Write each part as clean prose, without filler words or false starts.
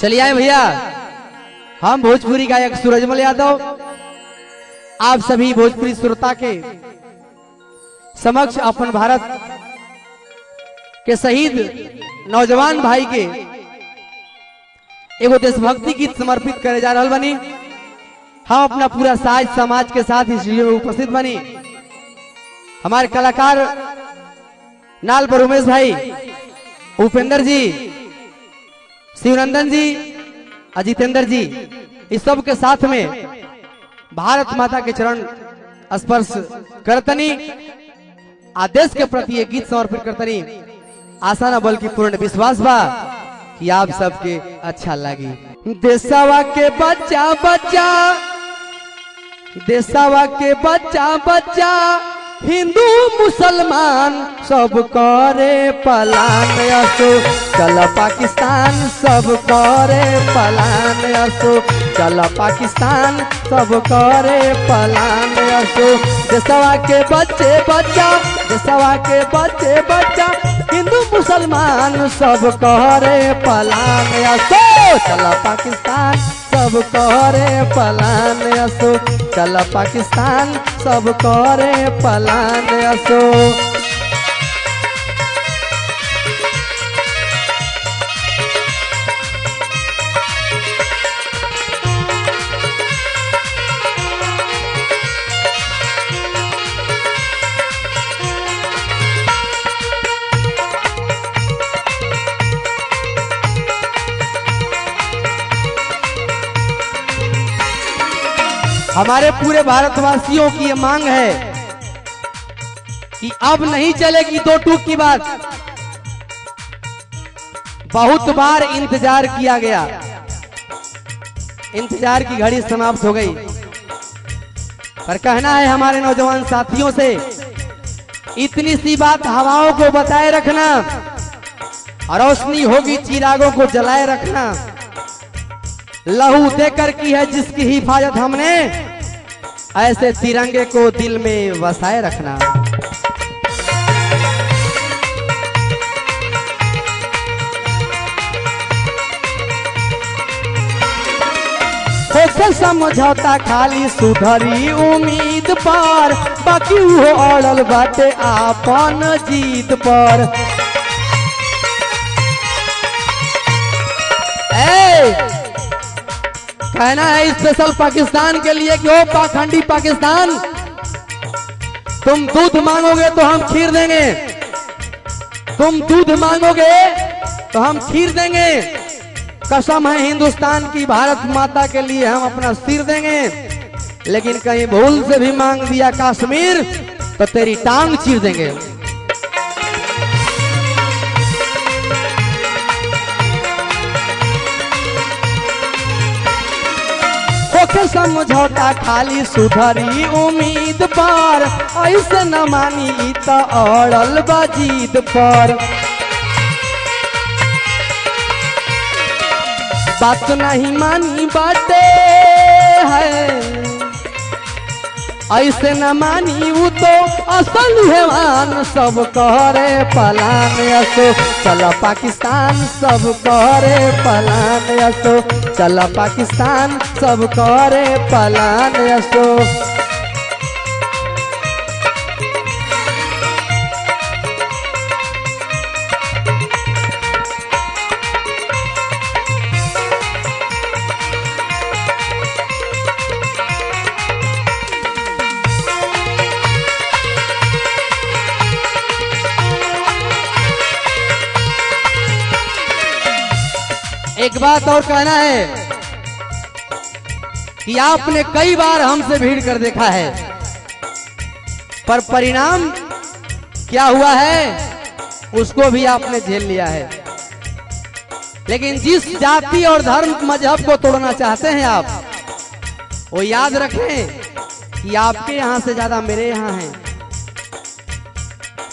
चलिए आए भैया, हम भोजपुरी गायक सूरजमल यादव आप सभी भोजपुरी श्रोता के समक्ष अपन भारत के शहीद नौजवान भाई के एगो देशभक्ति गीत समर्पित करे जा रहा बनी। हम अपना पूरा साज समाज के साथ इस वीडियो में उपस्थित बनी। हमारे कलाकार नाल पर उमेश भाई, उपेंद्र जी, शिवनंदन जी, अजितेंद्र जी, इस सब के साथ में भारत माता के चरण स्पर्श करतनी आदेश के प्रति एक गीत समर्पित करतनी। आशा न बल्कि पूर्ण विश्वास बा कि आप सबके अच्छा लगी। देशवा के बच्चा बच्चा, देशवा के बच्चा बच्चा, हिंदू मुसलमान सब करे पलान असो, चल पाकिस्तान सब करे पलान असो, चल पाकिस्तान सब करे पलान असो। देशवा के बच्चे बच्चा, देशवा के बच्चे बच्चा, हिंदू मुसलमान सब करे पलान असो, चल पाकिस्तान सब करे पलान असो, चल पाकिस्तान सब करे पलान असो। हमारे पूरे भारतवासियों की ये मांग है कि अब नहीं चलेगी दो टूक की बात। बहुत बार इंतजार किया गया, इंतजार की घड़ी समाप्त हो गई। पर कहना है हमारे नौजवान साथियों से, इतनी सी बात हवाओं को बताए रखना, रोशनी होगी चिरागों को जलाए रखना। लहू देकर की है जिसकी हिफाजत हमने, ऐसे तिरंगे को दिल में बसाए रखना। होके समझौता खाली सुधरी उम्मीद पर, बाकी वो अड़ल बाटे आपन जीत पर। कहना है स्पेशल पाकिस्तान के लिए कि ओ पाखंडी पाकिस्तान, तुम दूध मांगोगे तो हम खीर देंगे, तुम दूध मांगोगे तो हम खीर देंगे। कसम है हिंदुस्तान की, भारत माता के लिए हम अपना सिर देंगे। लेकिन कहीं भूल से भी मांग दिया कश्मीर तो तेरी टांग चीर देंगे। समझौता खाली सुधरी उम्मीद पर, ऐसे न मानी तो अड़ल बाजीद पर। बात नहीं मानी बाटे है, ऐसे न मानी वो तो असल हैवान सब करे पलान असो, चल पाकिस्तान सब करे पलान असो, चल पाकिस्तान सब करे पलान असो। एक बात और कहना है कि आपने कई बार हमसे भीड़ कर देखा है, पर परिणाम क्या हुआ है उसको भी आपने झेल लिया है। लेकिन जिस जाति और धर्म मजहब को तोड़ना चाहते हैं आप, वो याद रखें कि आपके यहां से ज्यादा मेरे यहां है।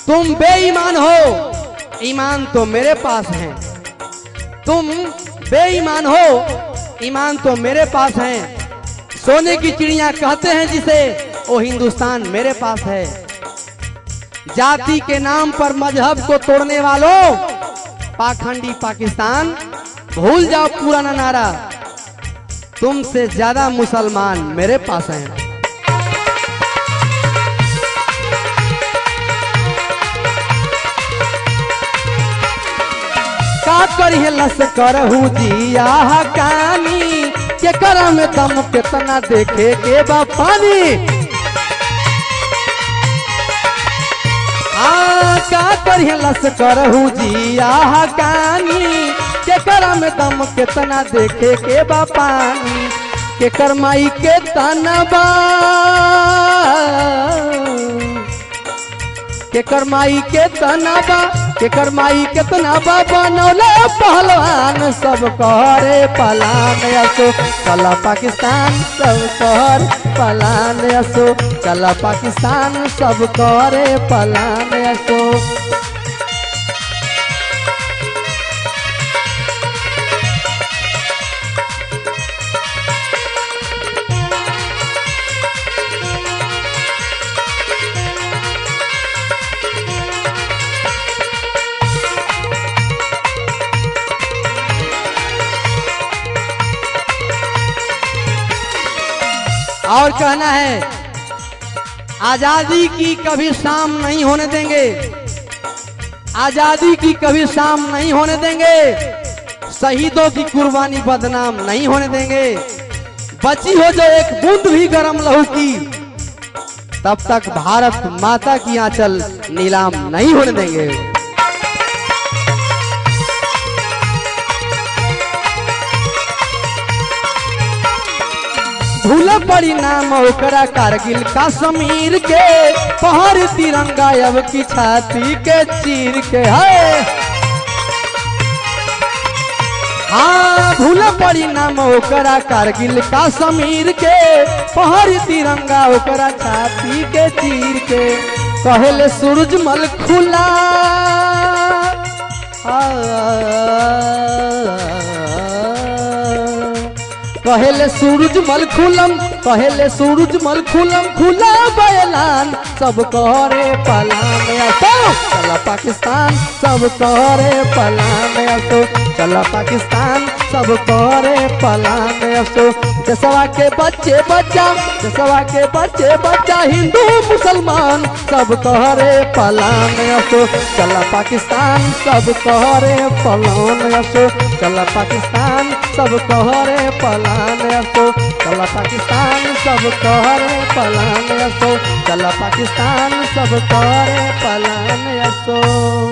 तुम बेईमान हो, ईमान तो मेरे पास है। तुम बेईमान हो, ईमान तो मेरे पास है। सोने की चिड़िया कहते हैं जिसे, वो हिंदुस्तान मेरे पास है। जाति के नाम पर मजहब को तोड़ने वालों, पाखंडी पाकिस्तान भूल जाओ पुराना नारा, तुमसे ज्यादा मुसलमान मेरे पास हैं। का करिए लश्कर जिया हकानी, के करा में दम कितना देखे के बा पानी। का करिए लश्कर जिया हकानी, के करा में दम कितना देखे के बा पानी। के करमाई के तनबा, के करमाई के तनबा, के करमाई कितना बनौले पहलवान, सब करे पलान असो चला पाकिस्तान, सब कर पलान असो चला पाकिस्तान, सब करे पलान असो। और कहना है, आजादी की कभी शाम नहीं होने देंगे, आजादी की कभी शाम नहीं होने देंगे, शहीदों की कुर्बानी बदनाम नहीं होने देंगे। बची हो जो एक बूंद भी गरम लहू की, तब तक भारत माता की आंचल नीलाम नहीं होने देंगे। भूल पड़ी नाम ओकरा कारगिल कश्मीर के, पहाड़ तिरंगा अब की छाती के चीर के है। हाँ भूल पड़ी नाम ओकरा कारगिल कश्मीर के, पहाड़ तिरंगा ओकरा छाती के चीर के। कहले सूरजमल खुला, कहले सूरजमल खुलम, कहले सूरजमल खुलम, खुला बैलान, सब करे पलान असो चला पाकिस्तान, सब करे पलान असो चला पाकिस्तान, सब करे पलान असो। देशवा के बच्चे बच्चा, देशवा के बच्चे बच्चा, हिंदू मुसलमान, सब करे पलान असो चला पाकिस्तान, सब करे पलान असो चला पाकिस्तान, सब करे पलान असो चला पाकिस्तान, सब करे पलान असो चला पाकिस्तान, सब करे पलान असो।